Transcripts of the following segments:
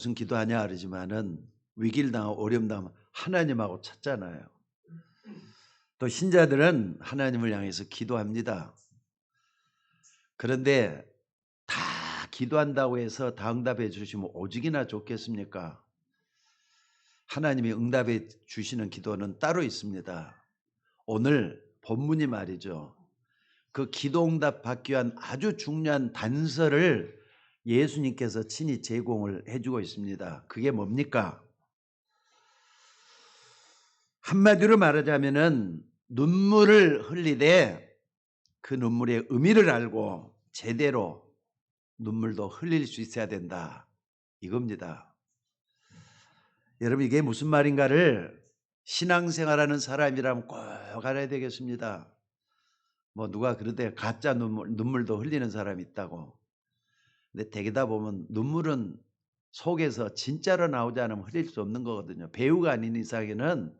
무슨 기도하냐 그러지만은 위기를 당하고 어려움 당하면 하나님하고 찾잖아요. 또 신자들은 하나님을 향해서 기도합니다. 그런데 다 기도한다고 해서 다 응답해 주시면 오직이나 좋겠습니까? 하나님이 응답해 주시는 기도는 따로 있습니다. 오늘 본문이 말이죠. 그 기도 응답 받기 위한 아주 중요한 단서를 예수님께서 친히 제공을 해주고 있습니다. 그게 뭡니까? 한마디로 말하자면은 눈물을 흘리되 그 눈물의 의미를 알고 제대로 눈물도 흘릴 수 있어야 된다. 이겁니다. 여러분 이게 무슨 말인가를 신앙생활하는 사람이라면 꼭 알아야 되겠습니다. 뭐 누가 그러대 가짜 눈물도 흘리는 사람이 있다고. 근데 대개다 보면 눈물은 속에서 진짜로 나오지 않으면 흘릴 수 없는 거거든요. 배우가 아닌 이상에는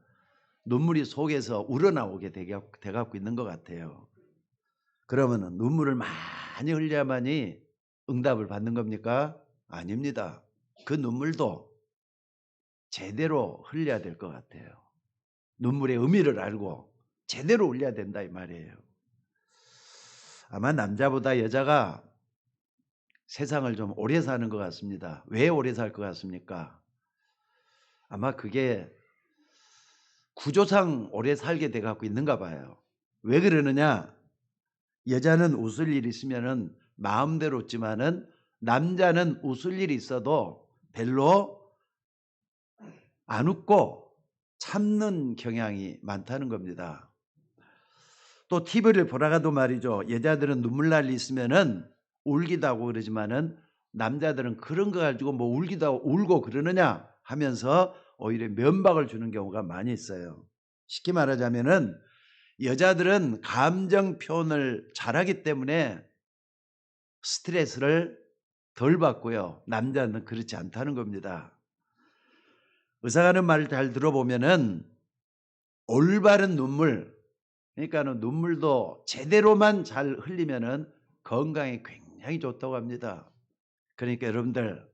눈물이 속에서 우러나오게 돼갖고 있는 것 같아요. 그러면 눈물을 많이 흘려야만이 응답을 받는 겁니까? 아닙니다. 그 눈물도 제대로 흘려야 될 것 같아요. 눈물의 의미를 알고 제대로 흘려야 된다 이 말이에요. 아마 남자보다 여자가 세상을 좀 오래 사는 것 같습니다. 왜 오래 살 것 같습니까? 아마 그게 구조상 오래 살게 돼 갖고 있는가 봐요. 왜 그러느냐? 여자는 웃을 일이 있으면은 마음대로 웃지만은 남자는 웃을 일이 있어도 별로 안 웃고 참는 경향이 많다는 겁니다. 또 TV를 보다가도 말이죠. 여자들은 눈물 날 일 있으면은 울기도 하고 그러지만은 남자들은 그런 거 가지고 뭐 울기도 하고 울고 그러느냐 하면서 오히려 면박을 주는 경우가 많이 있어요. 쉽게 말하자면은 여자들은 감정 표현을 잘하기 때문에 스트레스를 덜 받고요. 남자는 그렇지 않다는 겁니다. 의사가 하는 말을 잘 들어보면은 올바른 눈물, 그러니까는 눈물도 제대로만 잘 흘리면은 건강에 굉장히 좋다고 합니다. 그러니까 여러분들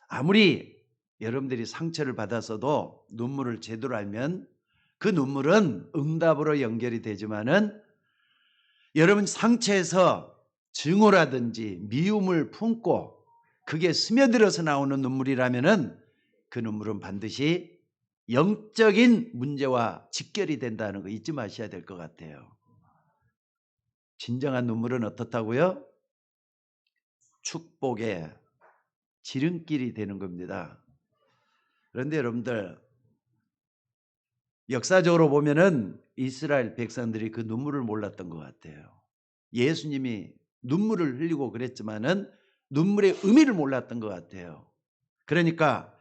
아무리 여러분들이 상처를 받았어도 눈물을 제대로 알면 그 눈물은 응답으로 연결이 되지만은 여러분 상처에서 증오라든지 미움을 품고 그게 스며들어서 나오는 눈물이라면은 그 눈물은 반드시 영적인 문제와 직결이 된다는 거 잊지 마셔야 될 것 같아요. 진정한 눈물은 어떻다고요? 축복의 지름길이 되는 겁니다. 그런데 여러분들 역사적으로 보면은 이스라엘 백성들이 그 눈물을 몰랐던 것 같아요. 예수님이 눈물을 흘리고 그랬지만은 눈물의 의미를 몰랐던 것 같아요. 그러니까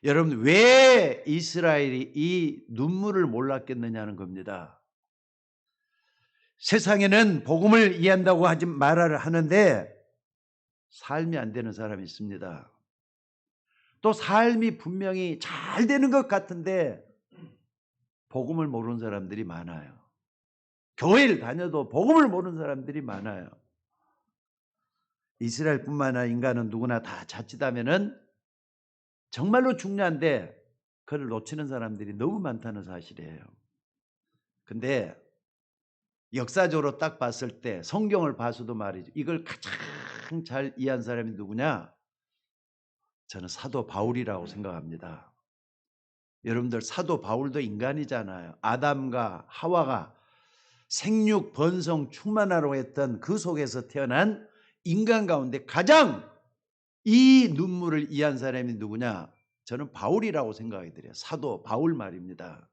여러분 왜 이스라엘이 이 눈물을 몰랐겠느냐는 겁니다. 세상에는 복음을 이해한다고 말을 하는데 삶이 안 되는 사람이 있습니다. 또 삶이 분명히 잘 되는 것 같은데 복음을 모르는 사람들이 많아요. 교회를 다녀도 복음을 모르는 사람들이 많아요. 이스라엘뿐만 아니라 인간은 누구나 다 자칫하면은 정말로 중요한데 그걸 놓치는 사람들이 너무 많다는 사실이에요. 근데 역사적으로 딱 봤을 때 성경을 봐서도 말이죠. 이걸 가장 잘 이해한 사람이 누구냐? 저는 사도 바울이라고 생각합니다. 여러분들 사도 바울도 인간이잖아요. 아담과 하와가 생육 번성 충만하라고 했던 그 속에서 태어난 인간 가운데 가장 이 눈물을 이해한 사람이 누구냐? 저는 바울이라고 생각이 들어요. 사도 바울 말입니다.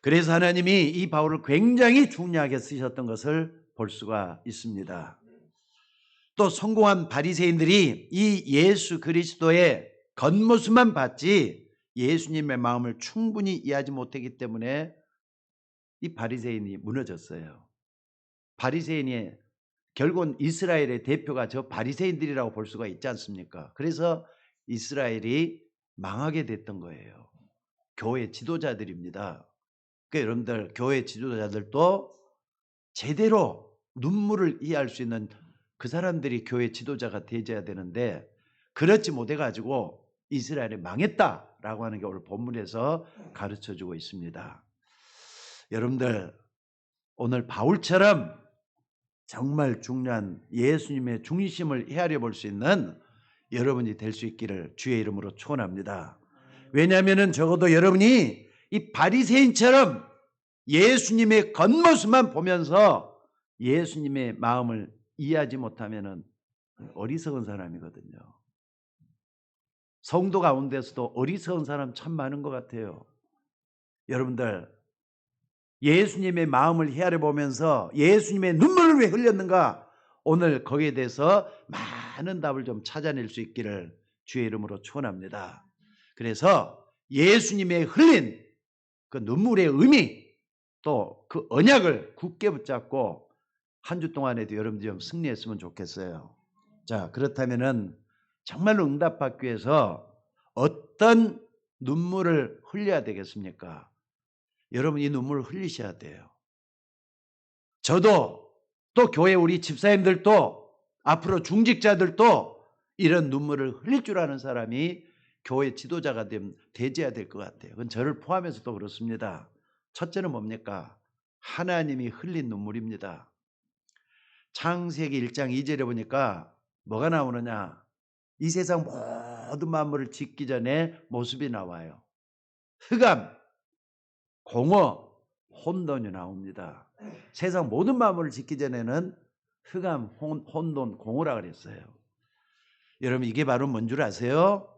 그래서 하나님이 이 바울을 굉장히 중요하게 쓰셨던 것을 볼 수가 있습니다. 또 성공한 바리새인들이 이 예수 그리스도의 겉모습만 봤지 예수님의 마음을 충분히 이해하지 못했기 때문에 이 바리새인이 무너졌어요. 바리새인이 결국은 이스라엘의 대표가 저 바리새인들이라고 볼 수가 있지 않습니까? 그래서 이스라엘이 망하게 됐던 거예요. 교회 지도자들입니다. 그러니까 여러분들 교회 지도자들도 제대로 눈물을 이해할 수 있는 그 사람들이 교회 지도자가 되어야 되는데 그렇지 못해 가지고 이스라엘이 망했다라고 하는 게 오늘 본문에서 가르쳐주고 있습니다. 여러분들 오늘 바울처럼 정말 중요한 예수님의 중심을 헤아려 볼 수 있는 여러분이 될 수 있기를 주의 이름으로 축원합니다. 왜냐하면 적어도 여러분이 이 바리새인처럼 예수님의 겉모습만 보면서 예수님의 마음을 이해하지 못하면 어리석은 사람이거든요. 성도 가운데서도 어리석은 사람 참 많은 것 같아요. 여러분들 예수님의 마음을 헤아려 보면서 예수님의 눈물을 왜 흘렸는가, 오늘 거기에 대해서 많은 답을 좀 찾아낼 수 있기를 주의 이름으로 축원합니다. 그래서 예수님의 흘린 그 눈물의 의미, 또 그 언약을 굳게 붙잡고 한 주 동안에도 여러분들이 좀 승리했으면 좋겠어요. 자, 그렇다면은 정말로 응답받기 위해서 어떤 눈물을 흘려야 되겠습니까? 여러분 이 눈물을 흘리셔야 돼요. 저도 또 교회 우리 집사님들도 앞으로 중직자들도 이런 눈물을 흘릴 줄 아는 사람이 교회 지도자가 되어야 될 것 같아요. 그건 저를 포함해서도 그렇습니다. 첫째는 뭡니까? 하나님이 흘린 눈물입니다. 창세기 1장 2절에 보니까 뭐가 나오느냐? 이 세상 모든 만물을 짓기 전에 모습이 나와요. 흑암, 공허, 혼돈이 나옵니다. 세상 모든 만물을 짓기 전에는 흑암, 혼돈, 공허라 그랬어요. 여러분 이게 바로 뭔 줄 아세요?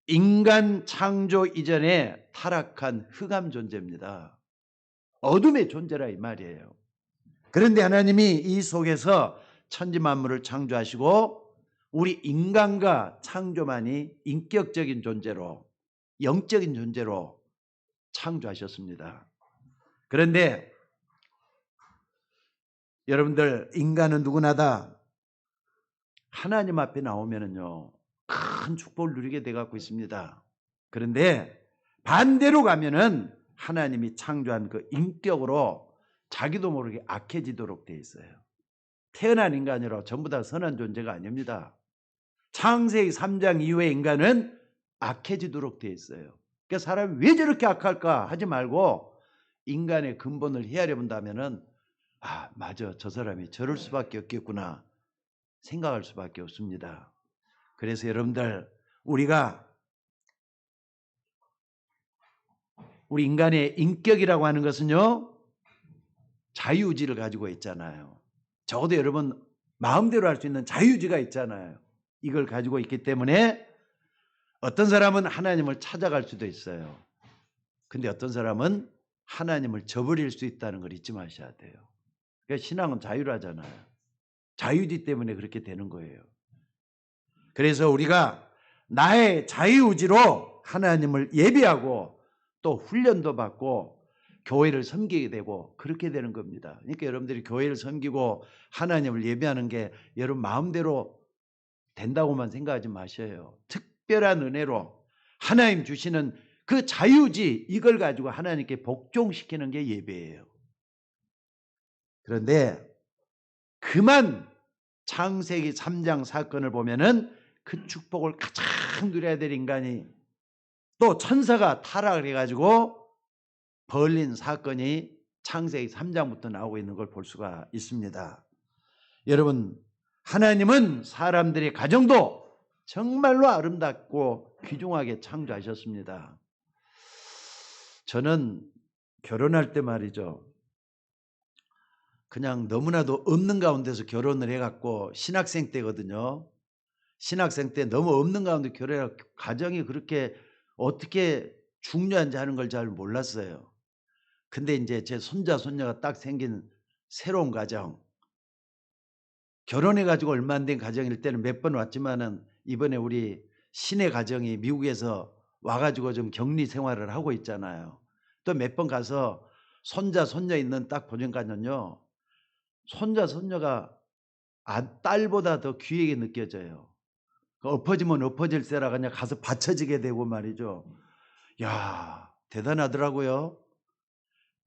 인간 창조 이전에 타락한 흑암 존재입니다. 어둠의 존재라 이 말이에요. 그런데 하나님이 이 속에서 천지 만물을 창조하시고 우리 인간과 창조만이 인격적인 존재로, 영적인 존재로 창조하셨습니다. 그런데 여러분들 인간은 누구나 다 하나님 앞에 나오면은요 큰 축복을 누리게 돼 갖고 있습니다. 그런데 반대로 가면은 하나님이 창조한 그 인격으로 자기도 모르게 악해지도록 돼 있어요. 태어난 인간이라 전부 다 선한 존재가 아닙니다. 창세기 3장 이후에 인간은 악해지도록 돼 있어요. 그러니까 사람이 왜 저렇게 악할까 하지 말고 인간의 근본을 헤아려 본다면은 아, 맞아. 저 사람이 저럴 수밖에 없겠구나 생각할 수밖에 없습니다. 그래서 여러분들 우리 인간의 인격이라고 하는 것은요 자유의지를 가지고 있잖아요. 적어도 여러분 마음대로 할 수 있는 자유의지가 있잖아요. 이걸 가지고 있기 때문에 어떤 사람은 하나님을 찾아갈 수도 있어요. 근데 어떤 사람은 하나님을 저버릴 수 있다는 걸 잊지 마셔야 돼요. 그러니까 신앙은 자유라잖아요. 자유의지 때문에 그렇게 되는 거예요. 그래서 우리가 나의 자유의지로 하나님을 예배하고 또 훈련도 받고 교회를 섬기게 되고 그렇게 되는 겁니다. 그러니까 여러분들이 교회를 섬기고 하나님을 예배하는 게 여러분 마음대로 된다고만 생각하지 마셔요. 특별한 은혜로 하나님 주시는 그 자유의지, 이걸 가지고 하나님께 복종시키는 게 예배예요. 그런데 그만 창세기 3장 사건을 보면은 그 축복을 가장 누려야 될 인간이 또 천사가 타락을 해가지고 벌린 사건이 창세기 3장부터 나오고 있는 걸 볼 수가 있습니다. 여러분 하나님은 사람들의 가정도 정말로 아름답고 귀중하게 창조하셨습니다. 저는 결혼할 때 말이죠. 그냥 너무나도 없는 가운데서 결혼을 해갖고 신학생 때거든요. 신학생 때 너무 없는 가운데 결혼해서 가정이 그렇게 어떻게 중요한지 하는 걸 잘 몰랐어요. 근데 이제 제 손자, 손녀가 딱 생긴 새로운 가정, 결혼해가지고 얼마 안 된 가정일 때는 몇 번 왔지만은 이번에 우리 신의 가정이 미국에서 와가지고 좀 격리 생활을 하고 있잖아요. 또 몇 번 가서 손자, 손녀 있는 딱 보니까는요, 손자, 손녀가 딸보다 더 귀하게 느껴져요. 엎어지면 엎어질세라 그냥 가서 받쳐지게 되고 말이죠. 야, 대단하더라고요.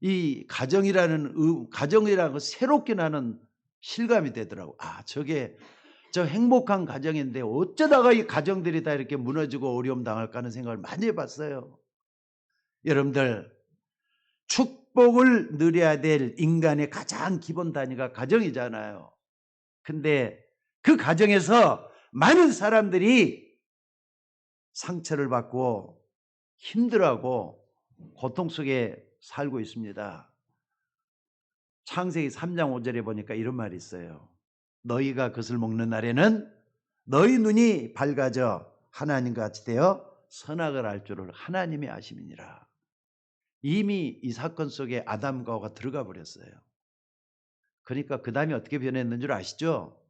이 가정이라는 거 새롭게 나는 실감이 되더라고. 아, 저게 저 행복한 가정인데 어쩌다가 이 가정들이 다 이렇게 무너지고 어려움 당할까 하는 생각을 많이 해봤어요. 여러분들, 축복을 누려야 될 인간의 가장 기본 단위가 가정이잖아요. 근데 그 가정에서 많은 사람들이 상처를 받고 힘들어하고 고통 속에 살고 있습니다. 창세기 3장 5절에 보니까 이런 말이 있어요. 너희가 그것을 먹는 날에는 너희 눈이 밝아져 하나님과 같이 되어 선악을 알 줄을 하나님이 아심이니라. 이미 이 사건 속에 아담과 하와가 들어가 버렸어요. 그러니까 그 다음에 어떻게 변했는 줄 아시죠?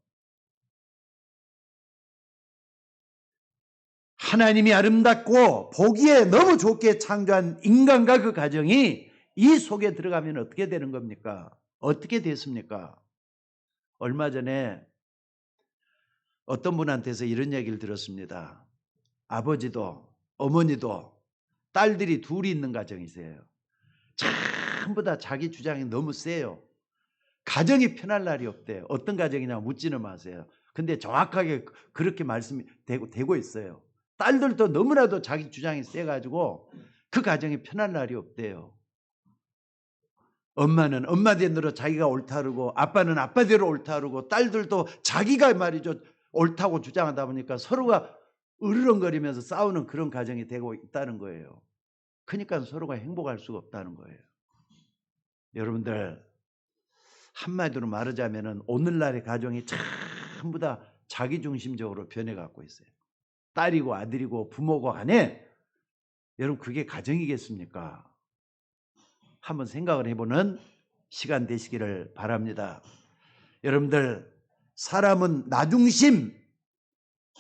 하나님이 아름답고 보기에 너무 좋게 창조한 인간과 그 가정이 이 속에 들어가면 어떻게 되는 겁니까? 어떻게 됐습니까? 얼마 전에 어떤 분한테서 이런 얘기를 들었습니다. 아버지도 어머니도 딸들이 둘이 있는 가정이세요. 전부 다 자기 주장이 너무 세요. 가정이 편할 날이 없대요. 어떤 가정이냐 묻지는 마세요. 근데 정확하게 그렇게 말씀이 되고 있어요. 딸들도 너무나도 자기 주장이 세가지고 그 가정이 편할 날이 없대요. 엄마는 엄마대로 자기가 옳다르고 아빠는 아빠대로 옳다르고 딸들도 자기가 말이죠 옳다고 주장하다 보니까 서로가 으르렁거리면서 싸우는 그런 가정이 되고 있다는 거예요. 그러니까 서로가 행복할 수가 없다는 거예요. 여러분들, 한마디로 말하자면 오늘날의 가정이 전부 다 자기중심적으로 변해가고 있어요. 딸이고 아들이고 부모고 간에 여러분 그게 가정이겠습니까? 한번 생각을 해보는 시간 되시기를 바랍니다. 여러분들, 사람은 나 중심,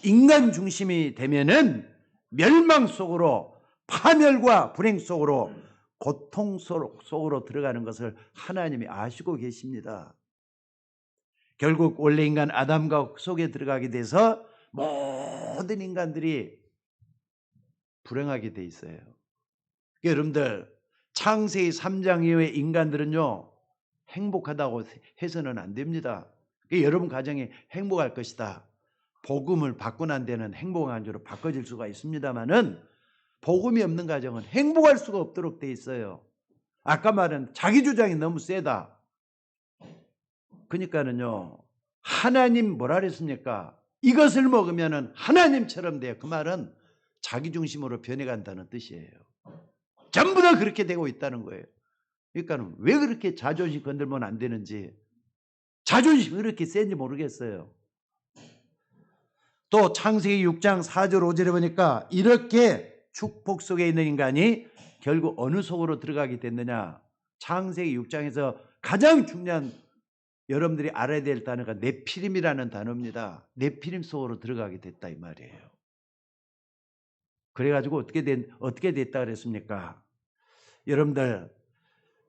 인간 중심이 되면은 멸망 속으로, 파멸과 불행 속으로, 고통 속으로 들어가는 것을 하나님이 아시고 계십니다. 결국 원래 인간 아담과 속에 들어가게 돼서 모든 인간들이 불행하게 돼 있어요. 여러분들, 창세기 3장 이후의 인간들은요 행복하다고 해서는 안 됩니다. 여러분 가정이 행복할 것이다. 복음을 받고 난 데는 행복한 줄로 바꿔질 수가 있습니다만은 복음이 없는 가정은 행복할 수가 없도록 돼 있어요. 아까 말한 자기 주장이 너무 세다. 그러니까는요 하나님 뭐라 그랬습니까? 이것을 먹으면은 하나님처럼 돼요. 그 말은 자기 중심으로 변해간다는 뜻이에요. 전부 다 그렇게 되고 있다는 거예요. 그러니까 왜 그렇게 자존심 건들면 안 되는지, 자존심이 그렇게 센지 모르겠어요. 또 창세기 6장 4절 5절에 보니까 이렇게 축복 속에 있는 인간이 결국 어느 속으로 들어가게 됐느냐. 창세기 6장에서 가장 중요한 여러분들이 알아야 될 단어가 네피림이라는 단어입니다. 네피림 속으로 들어가게 됐다 이 말이에요. 그래가지고 어떻게 됐다 그랬습니까? 여러분들,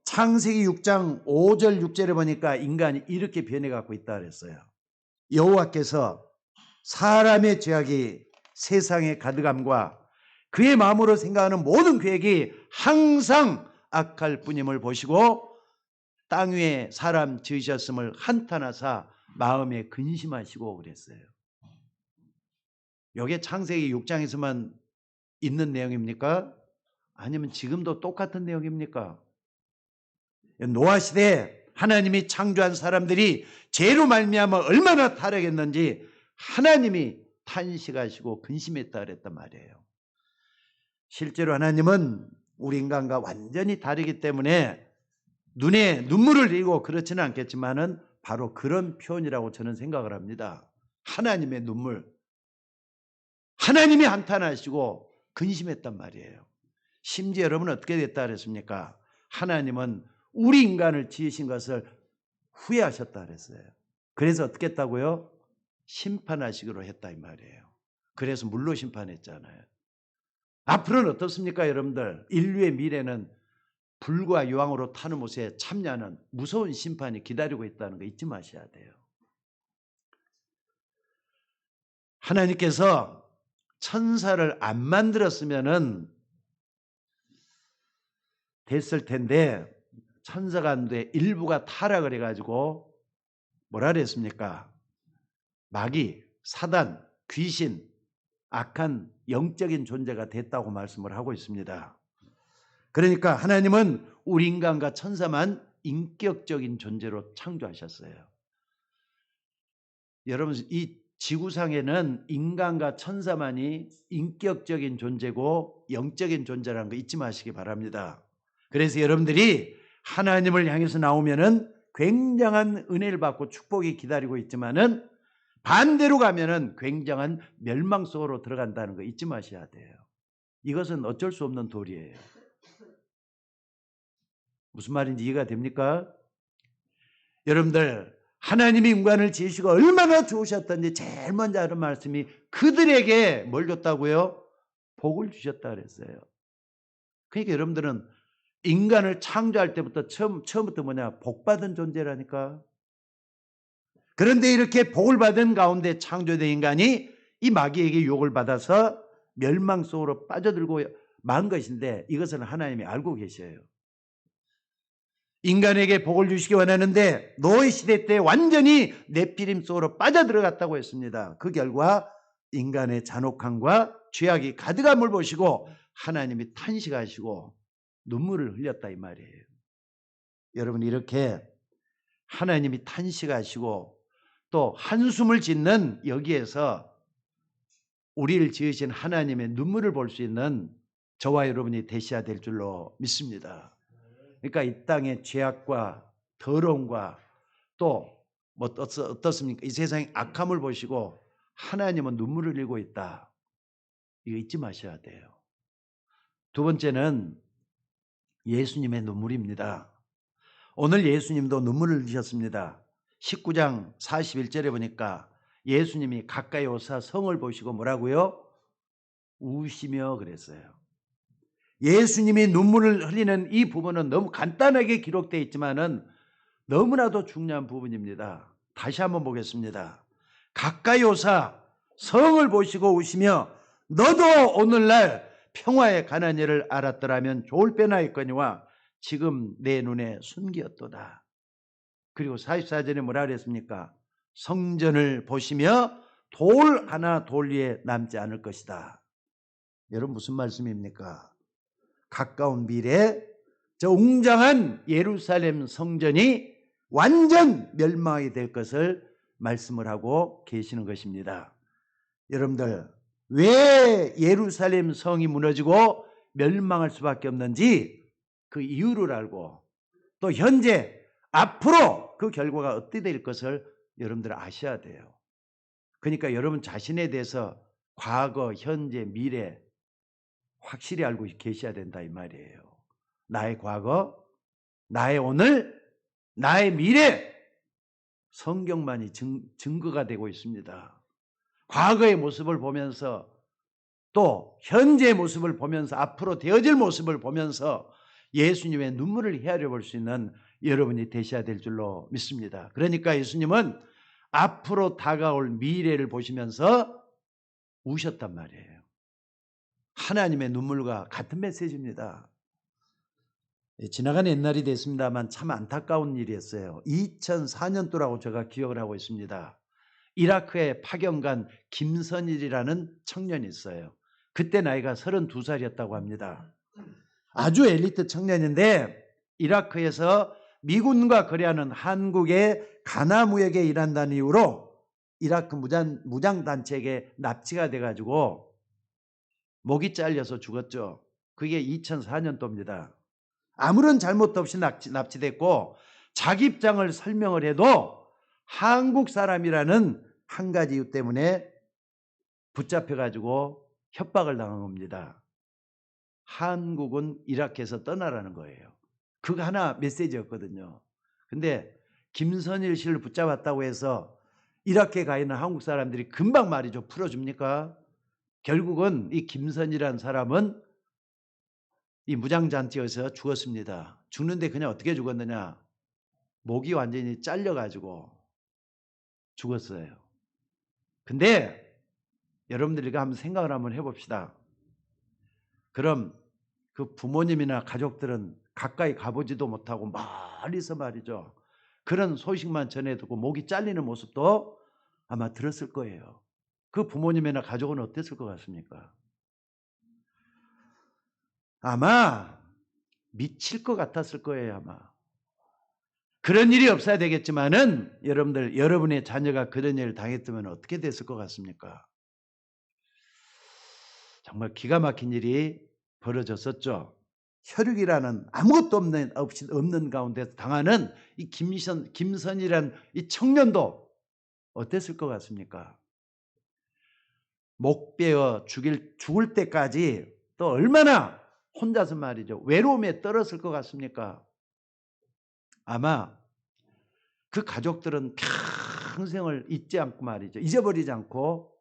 창세기 6장 5절 6절에 보니까 인간이 이렇게 변해가고 있다 그랬어요. 여호와께서 사람의 죄악이 세상에 가득함과 그의 마음으로 생각하는 모든 계획이 항상 악할 뿐임을 보시고 땅 위에 사람 지으셨음을 한탄하사 마음에 근심하시고 그랬어요. 이게 창세기 6장에서만 있는 내용입니까? 아니면 지금도 똑같은 내용입니까? 노아 시대에 하나님이 창조한 사람들이 죄로 말미암아 얼마나 타락했는지 하나님이 탄식하시고 근심했다 그랬단 말이에요. 실제로 하나님은 우리 인간과 완전히 다르기 때문에 눈에 눈물을 흘리고 그렇지는 않겠지만은 바로 그런 표현이라고 저는 생각을 합니다. 하나님의 눈물. 하나님이 한탄하시고 근심했단 말이에요. 심지어 여러분 어떻게 됐다 그랬습니까? 하나님은 우리 인간을 지으신 것을 후회하셨다 그랬어요. 그래서 어떻게 했다고요? 심판하시기로 했다 이 말이에요. 그래서 물로 심판했잖아요. 앞으로는 어떻습니까 여러분들? 인류의 미래는 불과 유황으로 타는 못에 참여하는 무서운 심판이 기다리고 있다는 거 잊지 마셔야 돼요. 하나님께서 천사를 안 만들었으면은 됐을 텐데 천사 가운데 일부가 타락을 해가지고 뭐라 그랬습니까? 마귀, 사단, 귀신, 악한 영적인 존재가 됐다고 말씀을 하고 있습니다. 그러니까 하나님은 우리 인간과 천사만 인격적인 존재로 창조하셨어요. 여러분, 이 지구상에는 인간과 천사만이 인격적인 존재고 영적인 존재라는 거 잊지 마시기 바랍니다. 그래서 여러분들이 하나님을 향해서 나오면은 굉장한 은혜를 받고 축복이 기다리고 있지만은 반대로 가면은 굉장한 멸망 속으로 들어간다는 거 잊지 마셔야 돼요. 이것은 어쩔 수 없는 도리예요. 무슨 말인지 이해가 됩니까? 여러분들, 하나님이 인간을 지으시고 얼마나 좋으셨던지 제일 먼저 하는 말씀이 그들에게 뭘 줬다고요? 복을 주셨다 그랬어요. 그러니까 여러분들은 인간을 창조할 때부터 처음부터 뭐냐? 복 받은 존재라니까. 그런데 이렇게 복을 받은 가운데 창조된 인간이 이 마귀에게 유혹을 받아서 멸망 속으로 빠져들고 만 것인데 이것은 하나님이 알고 계셔요. 인간에게 복을 주시기 원하는데 노예 시대 때 완전히 네피림 속으로 빠져들어갔다고 했습니다. 그 결과 인간의 잔혹함과 죄악이 가득함을 보시고 하나님이 탄식하시고 눈물을 흘렸다 이 말이에요. 여러분, 이렇게 하나님이 탄식하시고 또 한숨을 짓는 여기에서 우리를 지으신 하나님의 눈물을 볼 수 있는 저와 여러분이 되셔야 될 줄로 믿습니다. 그러니까 이 땅의 죄악과 더러움과 또 뭐 어떻습니까? 이 세상의 악함을 보시고 하나님은 눈물을 흘리고 있다. 이거 잊지 마셔야 돼요. 두 번째는 예수님의 눈물입니다. 오늘 예수님도 눈물을 흘리셨습니다. 19장 41절에 보니까 예수님이 가까이 오사 성을 보시고 뭐라고요? 우시며 그랬어요. 예수님이 눈물을 흘리는 이 부분은 너무 간단하게 기록되어 있지만은 너무나도 중요한 부분입니다. 다시 한번 보겠습니다. 가까이 오사 성을 보시고 우시며 너도 오늘날 평화에 관한 일을 알았더라면 좋을 빼나 있거니와 지금 내 눈에 숨기었도다. 그리고 44절에 뭐라 그랬습니까? 성전을 보시며 돌 하나 돌 위에 남지 않을 것이다. 여러분, 무슨 말씀입니까? 가까운 미래에 저 웅장한 예루살렘 성전이 완전 멸망이 될 것을 말씀을 하고 계시는 것입니다. 여러분들, 왜 예루살렘 성이 무너지고 멸망할 수밖에 없는지 그 이유를 알고 또 현재 앞으로 그 결과가 어떻게 될 것을 여러분들 아셔야 돼요. 그러니까 여러분 자신에 대해서 과거, 현재, 미래 확실히 알고 계셔야 된다 이 말이에요. 나의 과거, 나의 오늘, 나의 미래, 성경만이 증거가 되고 있습니다. 과거의 모습을 보면서 또 현재의 모습을 보면서 앞으로 되어질 모습을 보면서 예수님의 눈물을 헤아려 볼 수 있는 여러분이 되셔야 될 줄로 믿습니다. 그러니까 예수님은 앞으로 다가올 미래를 보시면서 우셨단 말이에요. 하나님의 눈물과 같은 메시지입니다. 지나간 옛날이 됐습니다만 참 안타까운 일이었어요. 2004년도라고 제가 기억을 하고 있습니다. 이라크에 파견간 김선일이라는 청년이 있어요. 그때 나이가 32살이었다고 합니다. 아주 엘리트 청년인데 이라크에서 미군과 거래하는 한국의 가나무역에 일한다는 이유로 이라크 무장단체에게 납치가 돼가지고 목이 잘려서 죽었죠. 그게 2004년도입니다. 아무런 잘못 없이 납치됐고 자기 입장을 설명을 해도 한국 사람이라는 한 가지 이유 때문에 붙잡혀가지고 협박을 당한 겁니다. 한국은 이라크에서 떠나라는 거예요. 그거 하나 메시지였거든요. 근데 김선일 씨를 붙잡았다고 해서 이라크에 가 있는 한국 사람들이 금방 말이죠. 풀어줍니까? 결국은 이 김선이라는 사람은 이 무장단체에서 죽었습니다. 죽는데 그냥 어떻게 죽었느냐? 목이 완전히 잘려가지고 죽었어요. 근데 여러분들이 한번 생각을 한번 해봅시다. 그럼 그 부모님이나 가족들은 가까이 가보지도 못하고 멀리서 말이죠. 그런 소식만 전해 듣고 목이 잘리는 모습도 아마 들었을 거예요. 그 부모님이나 가족은 어땠을 것 같습니까? 아마 미칠 것 같았을 거예요, 아마. 그런 일이 없어야 되겠지만은 여러분의 자녀가 그런 일을 당했으면 어떻게 됐을 것 같습니까? 정말 기가 막힌 일이 벌어졌었죠. 혈육이라는 아무것도 없는 가운데서 당하는 이 김선이라는 이 청년도 어땠을 것 같습니까? 목베어 죽을 때까지 또 얼마나 혼자서 말이죠. 외로움에 떨었을 것 같습니까? 아마 그 가족들은 평생을 잊지 않고 말이죠. 잊어버리지 않고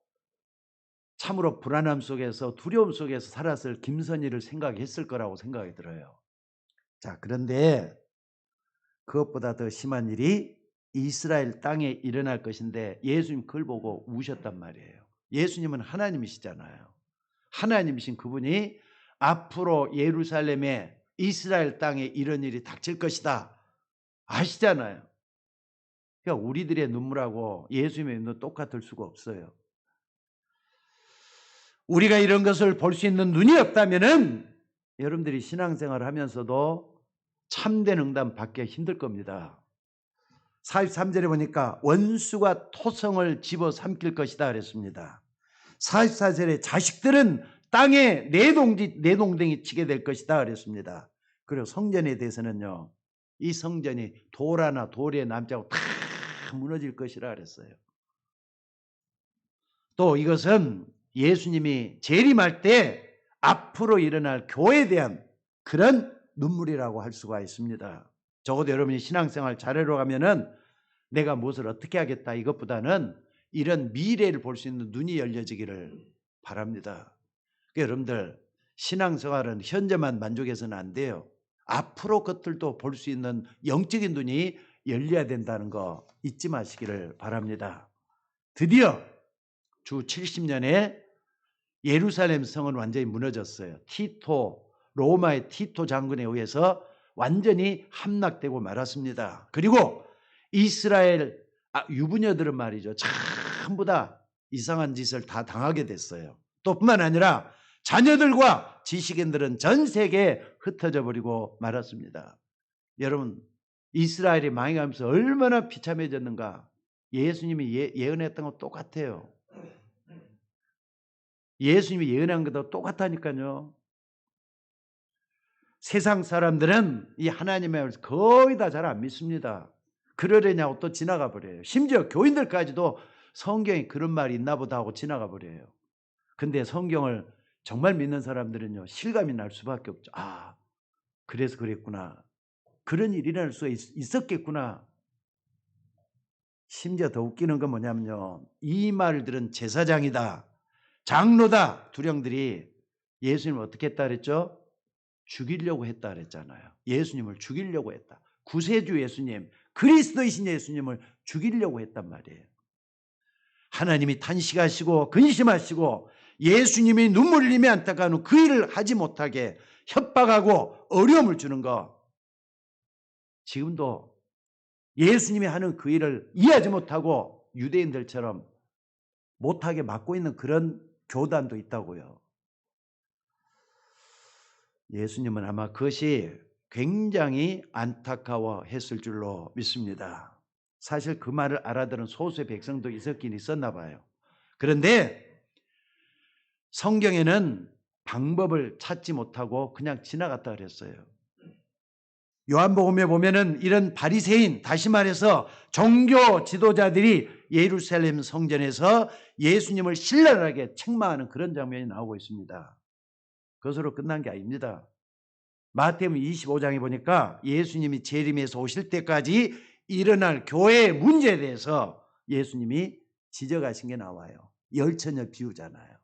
참으로 불안함 속에서 두려움 속에서 살았을 김선희를 생각했을 거라고 생각이 들어요. 자, 그런데 그것보다 더 심한 일이 이스라엘 땅에 일어날 것인데 예수님 그걸 보고 우셨단 말이에요. 예수님은 하나님이시잖아요. 하나님이신 그분이 앞으로 예루살렘에 이스라엘 땅에 이런 일이 닥칠 것이다 아시잖아요. 그러니까 우리들의 눈물하고 예수님의 눈은 똑같을 수가 없어요. 우리가 이런 것을 볼 수 있는 눈이 없다면은 여러분들이 신앙생활을 하면서도 참된 응답 받기 힘들 겁니다. 43절에 보니까 원수가 토성을 집어삼킬 것이다 그랬습니다. 44절에 자식들은 땅에 내동댕이 치게 될 것이다 그랬습니다. 그리고 성전에 대해서는요, 이 성전이 돌 하나 돌에 남지 않고 다 무너질 것이라 그랬어요. 또 이것은 예수님이 재림할 때 앞으로 일어날 교회에 대한 그런 눈물이라고 할 수가 있습니다. 적어도 여러분이 신앙생활 잘하러 가면은 내가 무엇을 어떻게 하겠다 이것보다는 이런 미래를 볼 수 있는 눈이 열려지기를 바랍니다. 그러니까 여러분들 신앙생활은 현재만 만족해서는 안 돼요. 앞으로 것들도 볼 수 있는 영적인 눈이 열려야 된다는 거 잊지 마시기를 바랍니다. 드디어 주 70년에 예루살렘 성은 완전히 무너졌어요. 로마의 티토 장군에 의해서 완전히 함락되고 말았습니다. 그리고 이스라엘 유부녀들은 말이죠. 전부 다 이상한 짓을 다 당하게 됐어요. 또 뿐만 아니라 자녀들과 지식인들은 전 세계에 흩어져 버리고 말았습니다. 여러분, 이스라엘이 망해가면서 얼마나 비참해졌는가. 예수님이 예언했던 거 똑같아요. 예수님이 예언한 것도 똑같다니까요. 세상 사람들은 이 하나님의 말씀 거의 다 잘 안 믿습니다. 그러려냐고 또 지나가 버려요. 심지어 교인들까지도 성경에 그런 말이 있나 보다 하고 지나가 버려요. 근데 성경을 정말 믿는 사람들은요, 실감이 날 수밖에 없죠. 아, 그래서 그랬구나. 그런 일이 일어날 수 있었겠구나. 심지어 더 웃기는 건 뭐냐면요, 이 말을 들은 제사장이다, 장로다 두령들이 예수님을 어떻게 했다 그랬죠? 죽이려고 했다 그랬잖아요. 예수님을 죽이려고 했다. 구세주 예수님, 그리스도이신 예수님을 죽이려고 했단 말이에요. 하나님이 탄식하시고 근심하시고 예수님이 눈물 흘리며 안타까운 그 일을 하지 못하게 협박하고 어려움을 주는 거, 지금도 예수님이 하는 그 일을 이해하지 못하고 유대인들처럼 못하게 막고 있는 그런 교단도 있다고요. 예수님은 아마 그것이 굉장히 안타까워했을 줄로 믿습니다. 사실 그 말을 알아들은 소수의 백성도 있었긴 있었나 봐요. 그런데 성경에는 방법을 찾지 못하고 그냥 지나갔다 그랬어요. 요한복음에 보면은 이런 바리새인, 다시 말해서 종교 지도자들이 예루살렘 성전에서 예수님을 신랄하게 책망하는 그런 장면이 나오고 있습니다. 그것으로 끝난 게 아닙니다. 마태복음 25장에 보니까 예수님이 재림해서 오실 때까지 일어날 교회의 문제에 대해서 예수님이 지적하신 게 나와요. 열처녀 비유잖아요.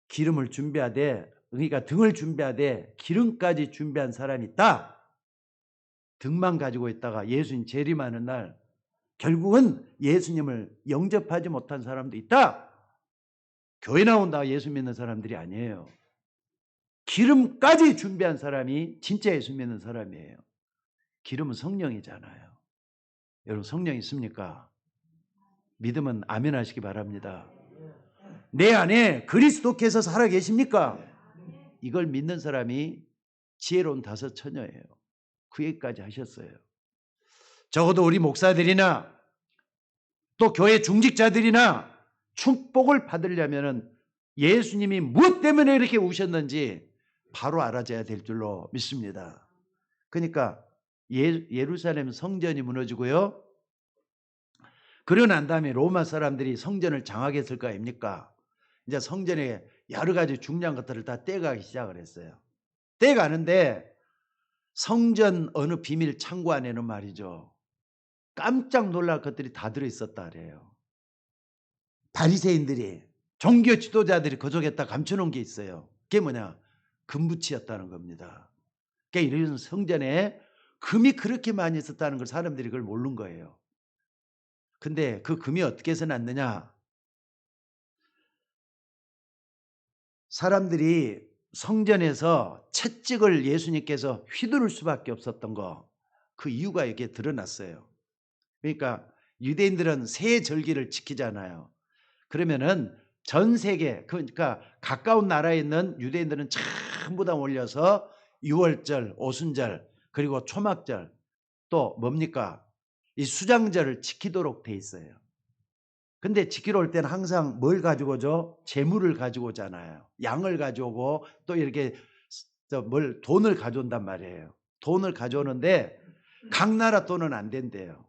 기름을 준비하되, 그러니까 등을 준비하되 기름까지 준비한 사람이 있다. 등만 가지고 있다가 예수님 재림하는 날 결국은 예수님을 영접하지 못한 사람도 있다. 교회 나온다 예수 믿는 사람들이 아니에요. 기름까지 준비한 사람이 진짜 예수 믿는 사람이에요. 기름은 성령이잖아요. 여러분 성령 있습니까? 믿으면 아멘 하시기 바랍니다. 내 안에 그리스도께서 살아 계십니까? 이걸 믿는 사람이 지혜로운 다섯 처녀예요. 그 얘기까지 하셨어요. 적어도 우리 목사들이나 또 교회 중직자들이나 축복을 받으려면 예수님이 무엇 때문에 이렇게 우셨는지 바로 알아줘야 될 줄로 믿습니다. 그러니까 예루살렘 성전이 무너지고요. 그러고 난 다음에 로마 사람들이 성전을 장악했을 거 아닙니까? 이제 성전에 여러 가지 중요한 것들을 다 떼가기 시작을 했어요. 떼가는데 성전 어느 비밀 창고 안에는 말이죠, 깜짝 놀랄 것들이 다 들어있었다 그래요. 바리새인들이, 종교 지도자들이 그 속에다 감춰놓은 게 있어요. 그게 뭐냐? 금붙이였다는 겁니다. 그러니까 이런 성전에 금이 그렇게 많이 있었다는 걸 사람들이 그걸 모르는 거예요. 근데 그 금이 어떻게 해서 났느냐? 사람들이 성전에서 채찍을 예수님께서 휘두를 수밖에 없었던 거, 그 이유가 이게 드러났어요. 그러니까 유대인들은 새 절기를 지키잖아요. 그러면은 전 세계, 그러니까 가까운 나라에 있는 유대인들은 전부 다 몰려서 유월절, 오순절, 그리고 초막절, 또 뭡니까? 이 수장절을 지키도록 돼 있어요. 근데 지키러 올 때는 항상 뭘 가지고 오죠? 재물을 가지고 오잖아요. 양을 가져오고 또 이렇게 돈을 가져온단 말이에요. 돈을 가져오는데 각 나라 돈은 안 된대요.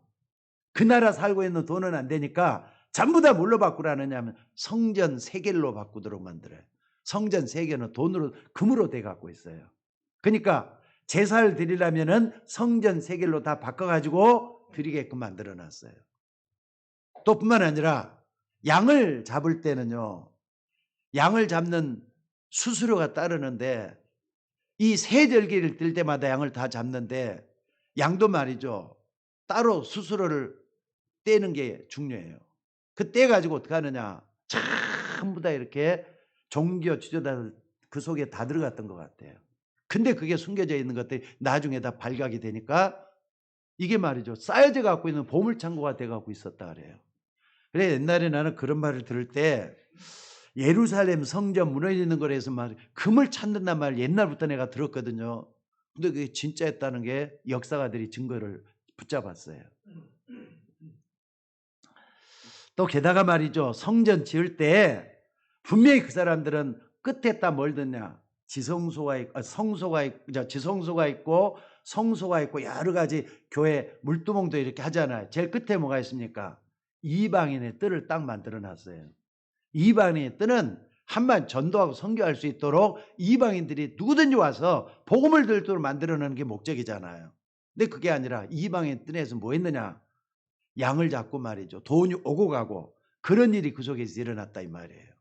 그 나라 살고 있는 돈은 안 되니까 전부 다 뭘로 바꾸라느냐 하면 성전 세겔로 바꾸도록 만들어요. 성전 세겔은 돈으로, 금으로 돼 갖고 있어요. 그러니까 제사를 드리려면은 성전 세겔로 다 바꿔가지고 드리게끔 만들어 놨어요. 또 뿐만 아니라 양을 잡을 때는요, 양을 잡는 수수료가 따르는데 이 세절기를 뜰 때마다 양을 다 잡는데 양도 말이죠, 따로 수수료를 떼는 게 중요해요. 그 떼가지고 어떻게 하느냐, 전부 다 이렇게 종교 지도자들 그 속에 다 들어갔던 것 같아요. 근데 그게 숨겨져 있는 것들이 나중에 다 발각이 되니까 이게 말이죠, 쌓여져 갖고 있는 보물창고가 돼 갖고 있었다 그래요. 그래, 옛날에 나는 그런 말을 들을 때 예루살렘 성전 무너지는 거에서 말 금을 찾는단 말을 옛날부터 내가 들었거든요. 근데 그게 진짜였다는 게 역사가들이 증거를 붙잡았어요. 또 게다가 말이죠, 성전 지을 때 분명히 그 사람들은 끝에다 뭘 듣냐, 지성소가 있고, 지성소가 있고 성소가 있고 여러 가지 교회 물두멍도 이렇게 하잖아요. 제일 끝에 뭐가 있습니까? 이방인의 뜰을 딱 만들어 놨어요. 이방인의 뜰은 한만 전도하고 선교할 수 있도록 이방인들이 누구든지 와서 복음을 들도록 만들어 놓는 게 목적이잖아요. 근데 그게 아니라 이방인 뜰에서 뭐 했느냐, 양을 잡고 말이죠, 돈이 오고 가고 그런 일이 그 속에서 일어났다 이 말이에요.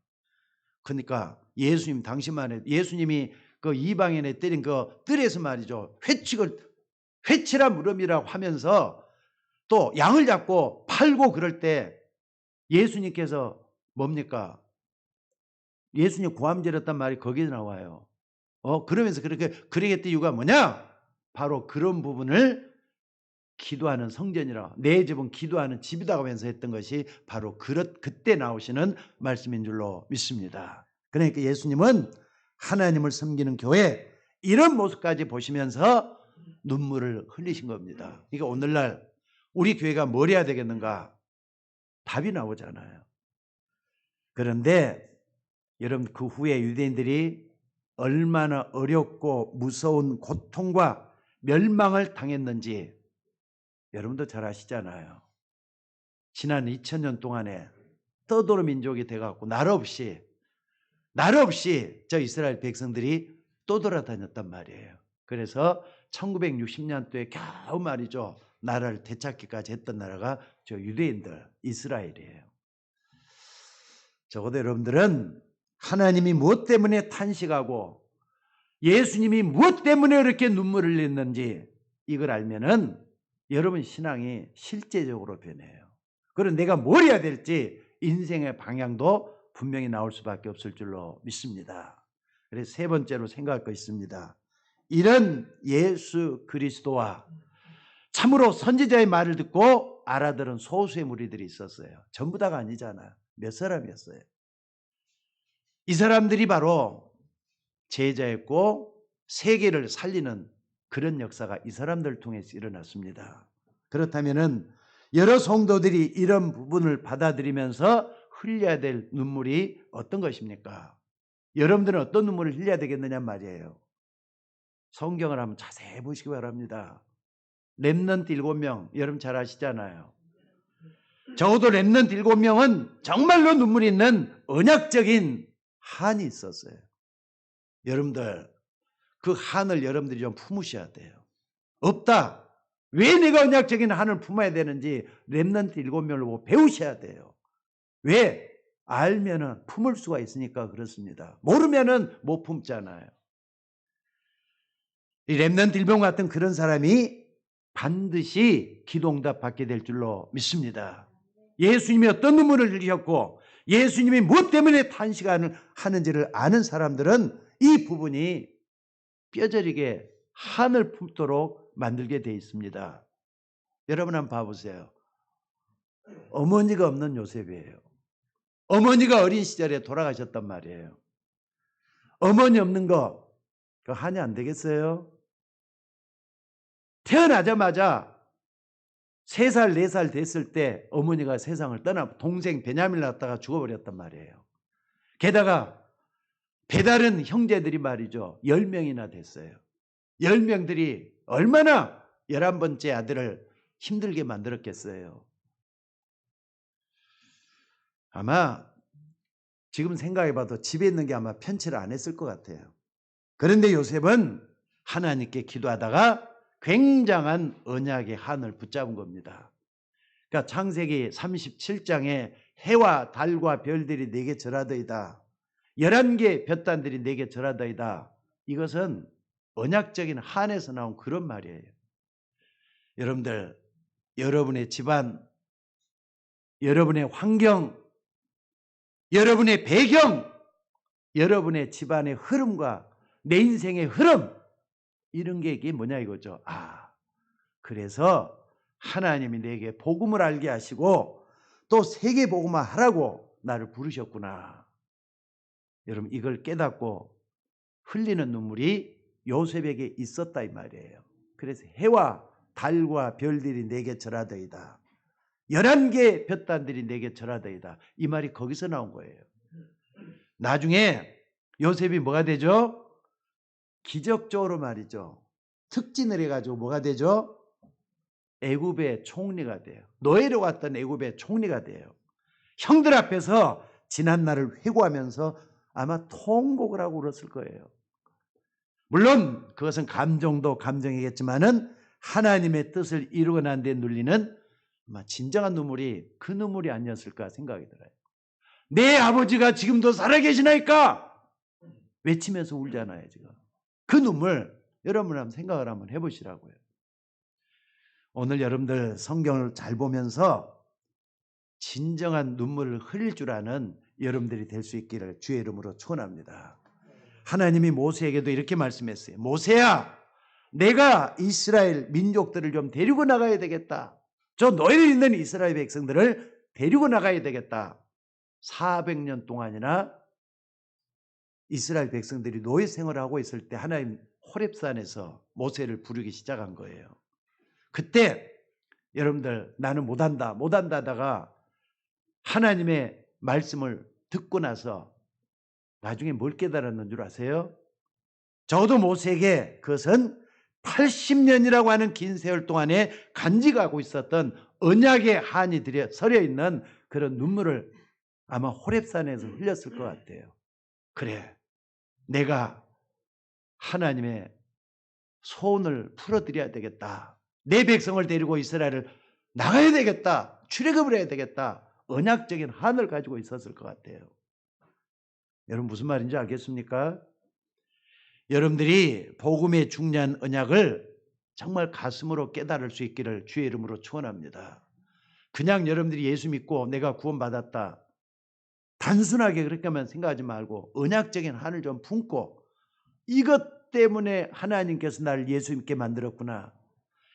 그러니까 예수님 당시만에 예수님이 그 이방인의 때린 그 뜰에서 말이죠, 회치라 무름이라고 하면서 또 양을 잡고 팔고 그럴 때 예수님께서 뭡니까? 예수님 고함 지렀단 말이 거기에 나와요. 그러면서 그렇게 그러겠다 이유가 뭐냐? 바로 그런 부분을 기도하는 성전이라, 내 집은 기도하는 집이다 하면서 했던 것이 바로 그때 나오시는 말씀인 줄로 믿습니다. 그러니까 예수님은 하나님을 섬기는 교회 이런 모습까지 보시면서 눈물을 흘리신 겁니다. 그러니까 오늘날 우리 교회가 뭘 해야 되겠는가? 답이 나오잖아요. 그런데 여러분, 그 후에 유대인들이 얼마나 어렵고 무서운 고통과 멸망을 당했는지 여러분도 잘 아시잖아요. 지난 2000년 동안에 떠도로 민족이 돼갖고 나라 없이 저 이스라엘 백성들이 떠돌아다녔단 말이에요. 그래서 1960년도에 겨우 말이죠, 나라를 되찾기까지 했던 나라가 저 유대인들, 이스라엘이에요. 적어도 여러분들은 하나님이 무엇 때문에 탄식하고 예수님이 무엇 때문에 이렇게 눈물을 흘렸는지 이걸 알면은 여러분 신앙이 실제적으로 변해요. 그리고 내가 뭘 해야 될지 인생의 방향도 분명히 나올 수밖에 없을 줄로 믿습니다. 그래서 세 번째로 생각할 거 있습니다. 이런 예수 그리스도와 참으로 선지자의 말을 듣고 알아들은 소수의 무리들이 있었어요. 전부 다가 아니잖아요. 몇 사람이었어요. 이 사람들이 바로 제자였고 세계를 살리는 그런 역사가 이 사람들을 통해서 일어났습니다. 그렇다면은 여러 성도들이 이런 부분을 받아들이면서 흘려야 될 눈물이 어떤 것입니까? 여러분들은 어떤 눈물을 흘려야 되겠느냐 말이에요. 성경을 한번 자세히 보시기 바랍니다. 렘넌트 7명 여러분 잘 아시잖아요. 적어도 렘넌트 7명은 정말로 눈물이 있는 언약적인 한이 있었어요. 여러분들 그 한을 여러분들이 좀 품으셔야 돼요. 없다. 왜 내가 언약적인 한을 품어야 되는지 렘넌트 7명을 보고 배우셔야 돼요. 왜? 알면은 품을 수가 있으니까 그렇습니다. 모르면은 못 품잖아요. 이 렘넌트 7명 같은 그런 사람이 반드시 기도응답 받게 될 줄로 믿습니다. 예수님이 어떤 눈물을 흘리셨고 예수님이 무엇 때문에 탄식을 하는지를 아는 사람들은 이 부분이 뼈저리게 한을 품도록 만들게 되어 있습니다. 여러분 한번 봐보세요. 어머니가 없는 요셉이에요. 어머니가 어린 시절에 돌아가셨단 말이에요. 어머니 없는 거 그 한이 안 되겠어요? 태어나자마자 3살, 4살 됐을 때 어머니가 세상을 떠나 동생 베냐민을 낳다가 죽어버렸단 말이에요. 게다가 배다른 형제들이 말이죠. 10명이나 됐어요. 10명들이 얼마나 11번째 아들을 힘들게 만들었겠어요. 아마 지금 생각해봐도 집에 있는 게 아마 편치를 안 했을 것 같아요. 그런데 요셉은 하나님께 기도하다가 굉장한 언약의 한을 붙잡은 겁니다. 그러니까 창세기 37장에 해와 달과 별들이 내게 절하더이다. 11개 볕단들이 내게 절하더이다. 이것은 언약적인 한에서 나온 그런 말이에요. 여러분들, 여러분의 집안, 여러분의 환경, 여러분의 배경, 여러분의 집안의 흐름과 내 인생의 흐름, 이런 게 이게 뭐냐 이거죠. 그래서 하나님이 내게 복음을 알게 하시고 또 세계 복음화 하라고 나를 부르셨구나. 여러분 이걸 깨닫고 흘리는 눈물이 요셉에게 있었다 이 말이에요. 그래서 해와 달과 별들이 내게 절하더이다. 11개 볕단들이 내게 절하더이다. 이 말이 거기서 나온 거예요. 나중에 요셉이 뭐가 되죠? 기적적으로 말이죠. 특진을 해가지고 뭐가 되죠? 애굽의 총리가 돼요. 노예로 갔던 애굽의 총리가 돼요. 형들 앞에서 지난 날을 회고하면서 아마 통곡을 하고 울었을 거예요. 물론 그것은 감정도 감정이겠지만은 하나님의 뜻을 이루고 난 데 눌리는 아마 진정한 눈물이 그 눈물이 아니었을까 생각이 들어요. 내 아버지가 지금도 살아계시나이까? 외치면서 울잖아요, 지금. 그 눈물 여러분 한번 생각을 한번 해보시라고요. 오늘 여러분들 성경을 잘 보면서 진정한 눈물을 흘릴 줄 아는 여러분들이 될 수 있기를 주의 이름으로 축원합니다. 하나님이 모세에게도 이렇게 말씀했어요. 모세야, 내가 이스라엘 민족들을 좀 데리고 나가야 되겠다. 저 노예를 있는 이스라엘 백성들을 데리고 나가야 되겠다. 400년 동안이나 이스라엘 백성들이 노예 생활을 하고 있을 때 하나님 호렙산에서 모세를 부르기 시작한 거예요. 그때 여러분들 나는 못한다 하다가 하나님의 말씀을 듣고 나서 나중에 뭘 깨달았는 줄 아세요? 적어도 모세에게 그것은 80년이라고 하는 긴 세월 동안에 간직하고 있었던 언약의 한이 서려 있는 그런 눈물을 아마 호렙산에서 흘렸을 것 같아요. 그래, 내가 하나님의 소원을 풀어드려야 되겠다. 내 백성을 데리고 이스라엘을 나가야 되겠다. 출애굽을 해야 되겠다. 언약적인 한을 가지고 있었을 것 같아요. 여러분 무슨 말인지 알겠습니까? 여러분들이 복음의 중요한 언약을 정말 가슴으로 깨달을 수 있기를 주의 이름으로 축원합니다. 그냥 여러분들이 예수 믿고 내가 구원받았다. 단순하게 그렇게만 생각하지 말고 언약적인 한을 좀 품고 이것 때문에 하나님께서 나를 예수 믿게 만들었구나.